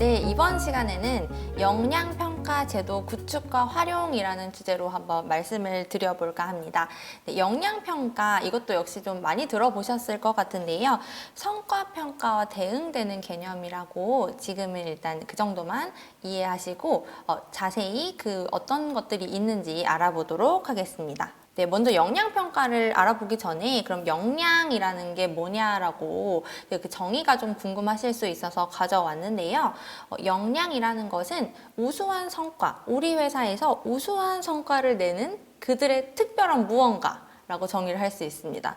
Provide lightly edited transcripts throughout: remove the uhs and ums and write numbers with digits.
네, 이번 시간에는 역량평가 제도 구축과 활용이라는 주제로 한번 말씀을 드려볼까 합니다. 네, 역량평가 이것도 역시 좀 많이 들어보셨을 것 같은데요. 성과평가와 대응되는 개념이라고 지금은 일단 그 정도만 이해하시고 자세히 그 어떤 것들이 있는지 알아보도록 하겠습니다. 네, 먼저 역량평가를 알아보기 전에 그럼 역량이라는 게 뭐냐라고 그 정의가 좀 궁금하실 수 있어서 가져왔는데요. 역량이라는 것은 우수한 성과, 우리 회사에서 우수한 성과를 내는 그들의 특별한 무언가라고 정의를 할 수 있습니다.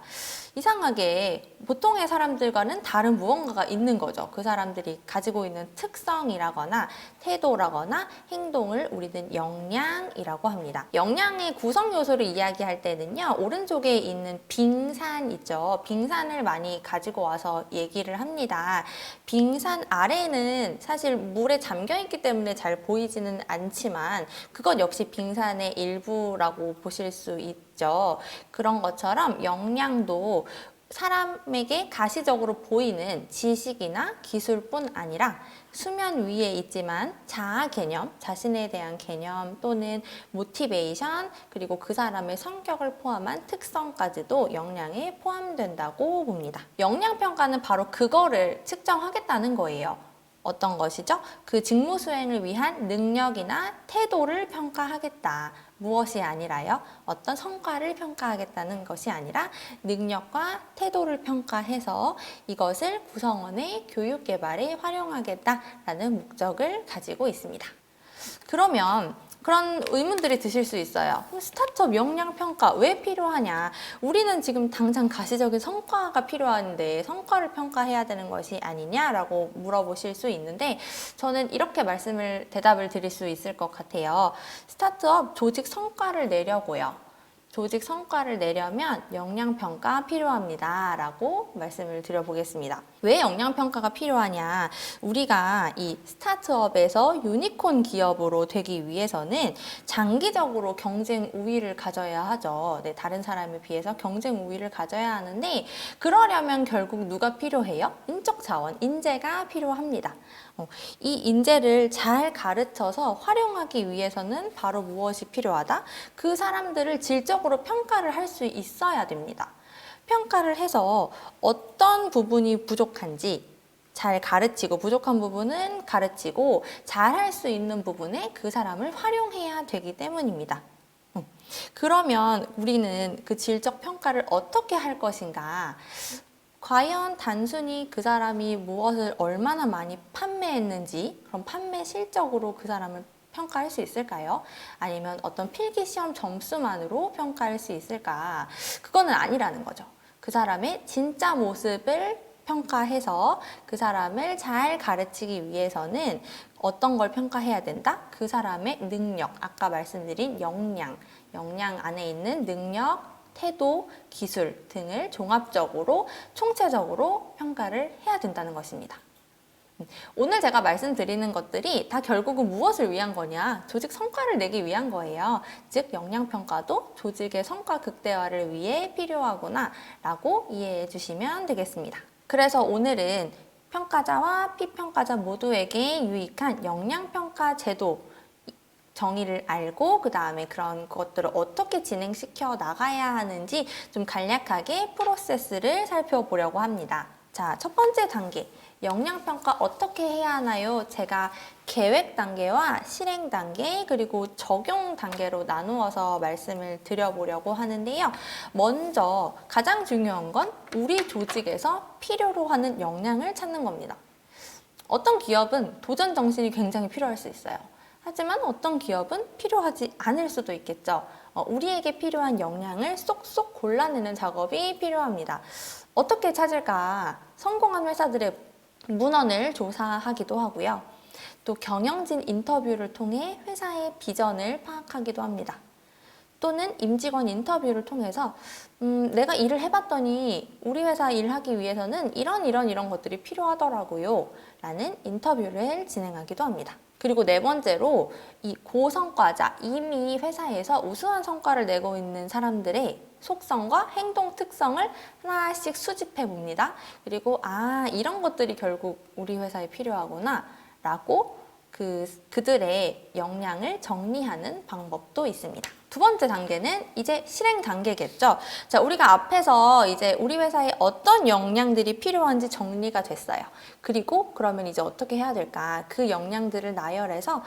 이상하게 보통의 사람들과는 다른 무언가가 있는 거죠. 그 사람들이 가지고 있는 특성이라거나 태도라거나 행동을 우리는 역량이라고 합니다. 역량의 구성 요소를 이야기할 때는요, 오른쪽에 있는 빙산 있죠. 빙산을 많이 가지고 와서 얘기를 합니다. 빙산 아래는 사실 물에 잠겨 있기 때문에 잘 보이지는 않지만 그것 역시 빙산의 일부라고 보실 수 있죠. 그런 것처럼 역량도 사람에게 가시적으로 보이는 지식이나 기술뿐 아니라 수면 위에 있지만 자아 개념, 자신에 대한 개념 또는 모티베이션, 그리고 그 사람의 성격을 포함한 특성까지도 역량에 포함된다고 봅니다. 역량 평가는 바로 그거를 측정하겠다는 거예요. 어떤 것이죠? 그 직무 수행을 위한 능력이나 태도를 평가하겠다. 무엇이 아니라요? 어떤 성과를 평가하겠다는 것이 아니라 능력과 태도를 평가해서 이것을 구성원의 교육 개발에 활용하겠다라는 목적을 가지고 있습니다. 그러면 그런 의문들이 드실 수 있어요. 스타트업 역량 평가 왜 필요하냐? 우리는 지금 당장 가시적인 성과가 필요한데 성과를 평가해야 되는 것이 아니냐라고 물어보실 수 있는데 저는 이렇게 대답을 드릴 수 있을 것 같아요. 스타트업 조직 성과를 내려고요. 조직 성과를 내려면 역량평가 필요합니다 라고 말씀을 드려보겠습니다. 왜 역량평가가 필요하냐? 우리가 이 스타트업에서 유니콘 기업으로 되기 위해서는 장기적으로 경쟁 우위를 가져야 하죠. 네, 다른 사람에 비해서 경쟁 우위를 가져야 하는데 그러려면 결국 누가 필요해요? 인적 자원, 인재가 필요합니다. 이 인재를 잘 가르쳐서 활용하기 위해서는 바로 무엇이 필요하다? 그 사람들을 질적으로 평가를 할 수 있어야 됩니다. 평가를 해서 어떤 부분이 부족한지 잘 가르치고 부족한 부분은 가르치고 잘 할 수 있는 부분에 그 사람을 활용해야 되기 때문입니다. 그러면 우리는 그 질적 평가를 어떻게 할 것인가? 과연 단순히 그 사람이 무엇을 얼마나 많이 판매했는지 그럼 판매 실적으로 그 사람을 평가할 수 있을까요? 아니면 어떤 필기시험 점수만으로 평가할 수 있을까? 그거는 아니라는 거죠. 그 사람의 진짜 모습을 평가해서 그 사람을 잘 가르치기 위해서는 어떤 걸 평가해야 된다? 그 사람의 능력, 아까 말씀드린 역량 안에 있는 능력, 태도, 기술 등을 종합적으로, 총체적으로 평가를 해야 된다는 것입니다. 오늘 제가 말씀드리는 것들이 다 결국은 무엇을 위한 거냐? 조직 성과를 내기 위한 거예요. 즉, 역량평가도 조직의 성과 극대화를 위해 필요하구나 라고 이해해 주시면 되겠습니다. 그래서 오늘은 평가자와 피평가자 모두에게 유익한 역량평가 제도 정의를 알고 그 다음에 그런 것들을 어떻게 진행시켜 나가야 하는지 좀 간략하게 프로세스를 살펴보려고 합니다. 자, 첫 번째 단계, 역량평가 어떻게 해야 하나요? 제가 계획 단계와 실행 단계 그리고 적용 단계로 나누어서 말씀을 드려보려고 하는데요. 먼저 가장 중요한 건 우리 조직에서 필요로 하는 역량을 찾는 겁니다. 어떤 기업은 도전 정신이 굉장히 필요할 수 있어요. 하지만 어떤 기업은 필요하지 않을 수도 있겠죠. 우리에게 필요한 역량을 쏙쏙 골라내는 작업이 필요합니다. 어떻게 찾을까? 성공한 회사들의 문헌을 조사하기도 하고요. 또 경영진 인터뷰를 통해 회사의 비전을 파악하기도 합니다. 또는 임직원 인터뷰를 통해서 내가 일을 해봤더니 우리 회사 일하기 위해서는 이런 것들이 필요하더라고요 라는 인터뷰를 진행하기도 합니다. 그리고 네 번째로 이 고성과자, 이미 회사에서 우수한 성과를 내고 있는 사람들의 속성과 행동 특성을 하나씩 수집해 봅니다. 그리고 이런 것들이 결국 우리 회사에 필요하구나 라고 그들의 역량을 정리하는 방법도 있습니다. 두 번째 단계는 이제 실행 단계겠죠. 자, 우리가 앞에서 이제 우리 회사에 어떤 역량들이 필요한지 정리가 됐어요. 그리고 그러면 이제 어떻게 해야 될까? 그 역량들을 나열해서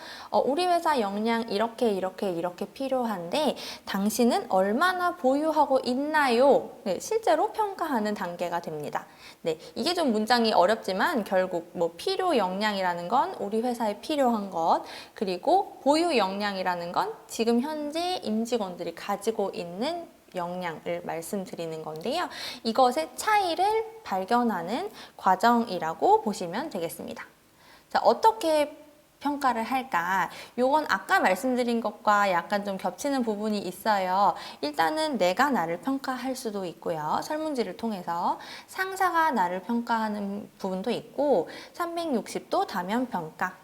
우리 회사 역량 이렇게 필요한데 당신은 얼마나 보유하고 있나요? 네, 실제로 평가하는 단계가 됩니다. 네, 이게 좀 문장이 어렵지만 결국 뭐 필요 역량이라는 건 우리 회사에 필요한 것, 그리고 보유 역량이라는 건 지금 현재 임직원들이 가지고 있는 역량을 말씀드리는 건데요. 이것의 차이를 발견하는 과정이라고 보시면 되겠습니다. 자, 어떻게 평가를 할까? 요건 아까 말씀드린 것과 약간 좀 겹치는 부분이 있어요. 일단은 내가 나를 평가할 수도 있고요. 설문지를 통해서 상사가 나를 평가하는 부분도 있고 360도 다면 평가,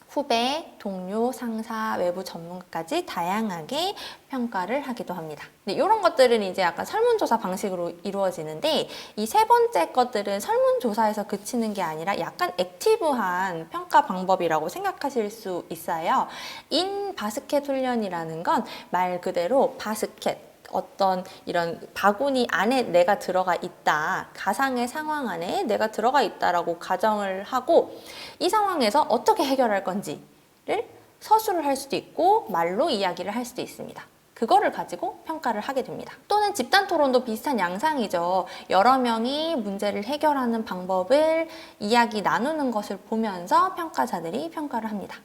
후배, 동료, 상사, 외부 전문가까지 다양하게 평가를 하기도 합니다. 네, 이런 것들은 이제 약간 설문조사 방식으로 이루어지는데 이 세 번째 것들은 설문조사에서 그치는 게 아니라 약간 액티브한 평가 방법이라고 생각하실 수 있어요. 인 바스켓 훈련이라는 건 말 그대로 바스켓, 어떤 이런 바구니 안에 내가 들어가 있다, 가상의 상황 안에 내가 들어가 있다라고 가정을 하고 이 상황에서 어떻게 해결할 건지를 서술을 할 수도 있고 말로 이야기를 할 수도 있습니다. 그거를 가지고 평가를 하게 됩니다. 또는 집단 토론도 비슷한 양상이죠. 여러 명이 문제를 해결하는 방법을 이야기 나누는 것을 보면서 평가자들이 평가를 합니다.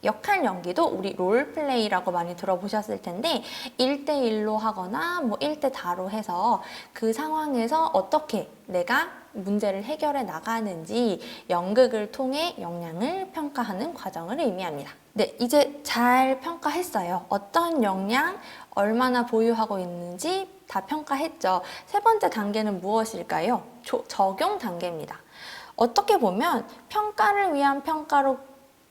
역할 연기도 우리 롤플레이라고 많이 들어보셨을 텐데 1대1로 하거나 뭐 1대4로 해서 그 상황에서 어떻게 내가 문제를 해결해 나가는지 연극을 통해 역량을 평가하는 과정을 의미합니다. 네, 이제 잘 평가했어요. 어떤 역량, 얼마나 보유하고 있는지 다 평가했죠. 세 번째 단계는 무엇일까요? 적용 단계입니다. 어떻게 보면 평가를 위한 평가로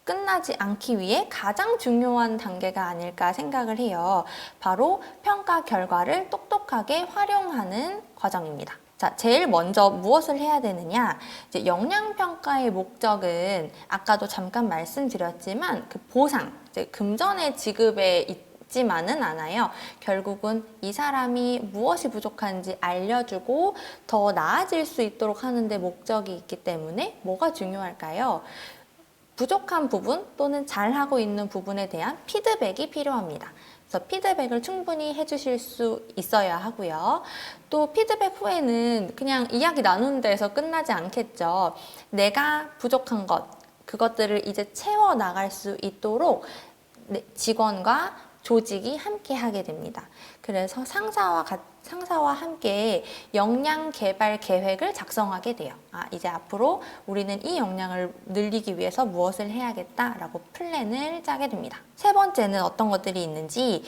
끝나지 않기 위해 가장 중요한 단계가 아닐까 생각을 해요. 바로 평가 결과를 똑똑하게 활용하는 과정입니다. 자, 제일 먼저 무엇을 해야 되느냐? 이제 역량평가의 목적은 아까도 잠깐 말씀드렸지만 그 보상, 이제 금전의 지급에 있지만은 않아요. 결국은 이 사람이 무엇이 부족한지 알려주고 더 나아질 수 있도록 하는 데 목적이 있기 때문에 뭐가 중요할까요? 부족한 부분 또는 잘하고 있는 부분에 대한 피드백이 필요합니다. 그래서 피드백을 충분히 해주실 수 있어야 하고요. 또 피드백 후에는 그냥 이야기 나누는 데에서 끝나지 않겠죠. 내가 부족한 것, 그것들을 이제 채워 나갈 수 있도록 직원과 조직이 함께 하게 됩니다. 그래서 상사와 함께 역량 개발 계획을 작성하게 돼요. 이제 앞으로 우리는 이 역량을 늘리기 위해서 무엇을 해야겠다라고 플랜을 짜게 됩니다. 세 번째는 어떤 것들이 있는지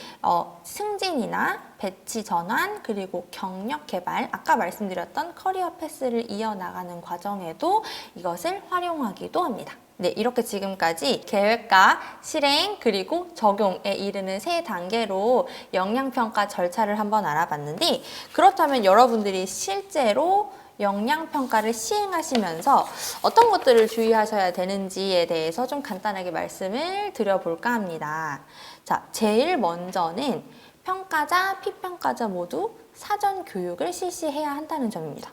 승진이나 배치 전환, 그리고 경력 개발, 아까 말씀드렸던 커리어 패스를 이어나가는 과정에도 이것을 활용하기도 합니다. 네, 이렇게 지금까지 계획과 실행 그리고 적용에 이르는 세 단계로 역량평가 절차를 한번 알아봤는데, 그렇다면 여러분들이 실제로 역량평가를 시행하시면서 어떤 것들을 주의하셔야 되는지에 대해서 좀 간단하게 말씀을 드려볼까 합니다. 자, 제일 먼저는 평가자, 피평가자 모두 사전 교육을 실시해야 한다는 점입니다.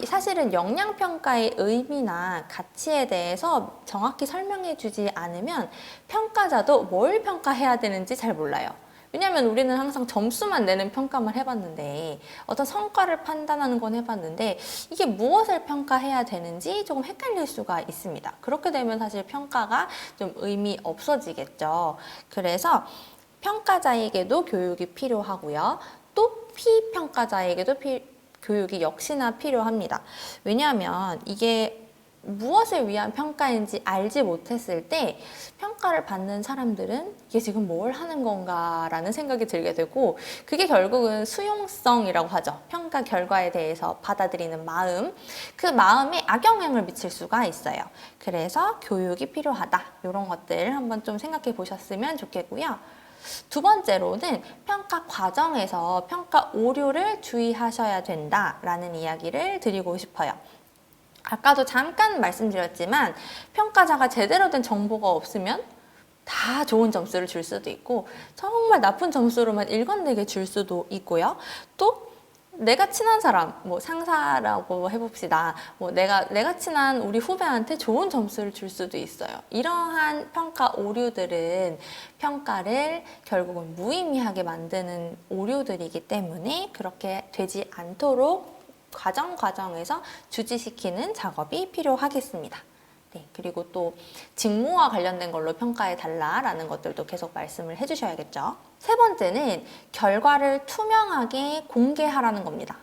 사실은 역량평가의 의미나 가치에 대해서 정확히 설명해 주지 않으면 평가자도 뭘 평가해야 되는지 잘 몰라요. 왜냐하면 우리는 항상 점수만 내는 평가만 해봤는데 어떤 성과를 판단하는 건 해봤는데 이게 무엇을 평가해야 되는지 조금 헷갈릴 수가 있습니다. 그렇게 되면 사실 평가가 좀 의미 없어지겠죠. 그래서 평가자에게도 교육이 필요하고요. 또 피평가자에게도 교육이 역시나 필요합니다. 왜냐하면 이게 무엇을 위한 평가인지 알지 못했을 때 평가를 받는 사람들은 이게 지금 뭘 하는 건가 라는 생각이 들게 되고, 그게 결국은 수용성이라고 하죠. 평가 결과에 대해서 받아들이는 마음, 그 마음에 악영향을 미칠 수가 있어요. 그래서 교육이 필요하다. 이런 것들 한번 좀 생각해 보셨으면 좋겠고요. 두 번째로는 평가 과정에서 평가 오류를 주의하셔야 된다라는 이야기를 드리고 싶어요. 아까도 잠깐 말씀드렸지만 평가자가 제대로 된 정보가 없으면 다 좋은 점수를 줄 수도 있고 정말 나쁜 점수로만 일관되게 줄 수도 있고요. 또 내가 친한 사람, 뭐 상사라고 해봅시다. 뭐 내가 친한 우리 후배한테 좋은 점수를 줄 수도 있어요. 이러한 평가 오류들은 평가를 결국은 무의미하게 만드는 오류들이기 때문에 그렇게 되지 않도록 과정에서 주지시키는 작업이 필요하겠습니다. 네, 그리고 또 직무와 관련된 걸로 평가해 달라라는 것들도 계속 말씀을 해주셔야겠죠. 세 번째는 결과를 투명하게 공개하라는 겁니다.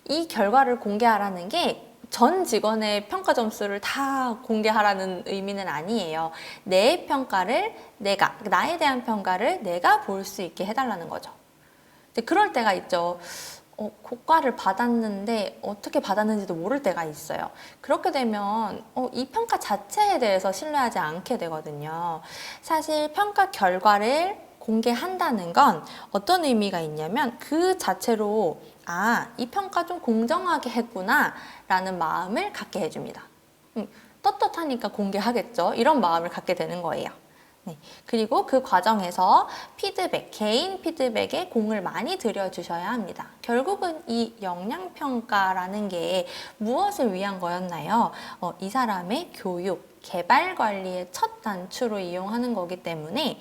이 결과를 공개하라는 게 전 직원의 평가 점수를 다 공개하라는 의미는 아니에요. 내 평가를 나에 대한 평가를 내가 볼 수 있게 해달라는 거죠. 근데 그럴 때가 있죠. 고과를 받았는데 어떻게 받았는지도 모를 때가 있어요. 그렇게 되면 이 평가 자체에 대해서 신뢰하지 않게 되거든요. 사실 평가 결과를 공개한다는 건 어떤 의미가 있냐면 그 자체로 이 평가 좀 공정하게 했구나 라는 마음을 갖게 해줍니다. 떳떳하니까 공개하겠죠. 이런 마음을 갖게 되는 거예요. 네. 그리고 그 과정에서 개인 피드백에 공을 많이 들여주셔야 합니다. 결국은 이 역량평가라는 게 무엇을 위한 거였나요? 이 사람의 교육, 개발 관리의 첫 단추로 이용하는 거기 때문에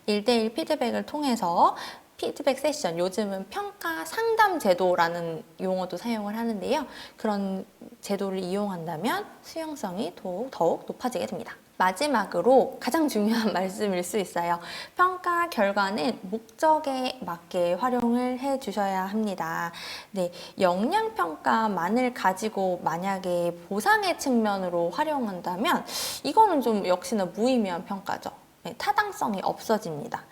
1대1 피드백을 통해서 피드백 세션, 요즘은 평가 상담 제도라는 용어도 사용을 하는데요. 그런 제도를 이용한다면 수용성이 더욱 높아지게 됩니다. 마지막으로 가장 중요한 말씀일 수 있어요. 평가 결과는 목적에 맞게 활용을 해 주셔야 합니다. 네, 역량평가만을 가지고 만약에 보상의 측면으로 활용한다면 이거는 좀 역시나 무의미한 평가죠. 네, 타당성이 없어집니다.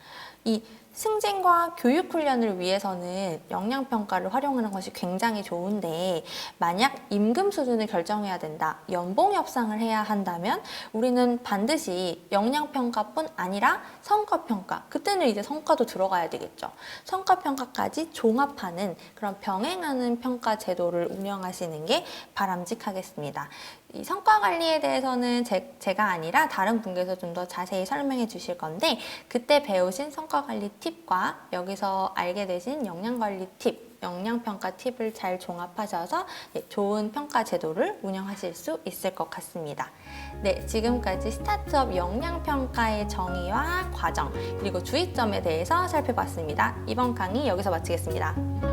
이 승진과 교육 훈련을 위해서는 역량평가를 활용하는 것이 굉장히 좋은데 만약 임금 수준을 결정해야 된다, 연봉 협상을 해야 한다면 우리는 반드시 역량평가뿐 아니라 성과평가, 그때는 이제 성과도 들어가야 되겠죠. 성과평가까지 종합하는 그런 병행하는 평가 제도를 운영하시는 게 바람직하겠습니다. 이 성과 관리에 대해서는 제가 아니라 다른 분께서 좀 더 자세히 설명해 주실 건데 그때 배우신 성과 관리 팁과 여기서 알게 되신 역량 관리 팁, 역량평가 팁을 잘 종합하셔서 좋은 평가 제도를 운영하실 수 있을 것 같습니다. 네, 지금까지 스타트업 역량평가의 정의와 과정, 그리고 주의점에 대해서 살펴봤습니다. 이번 강의 여기서 마치겠습니다.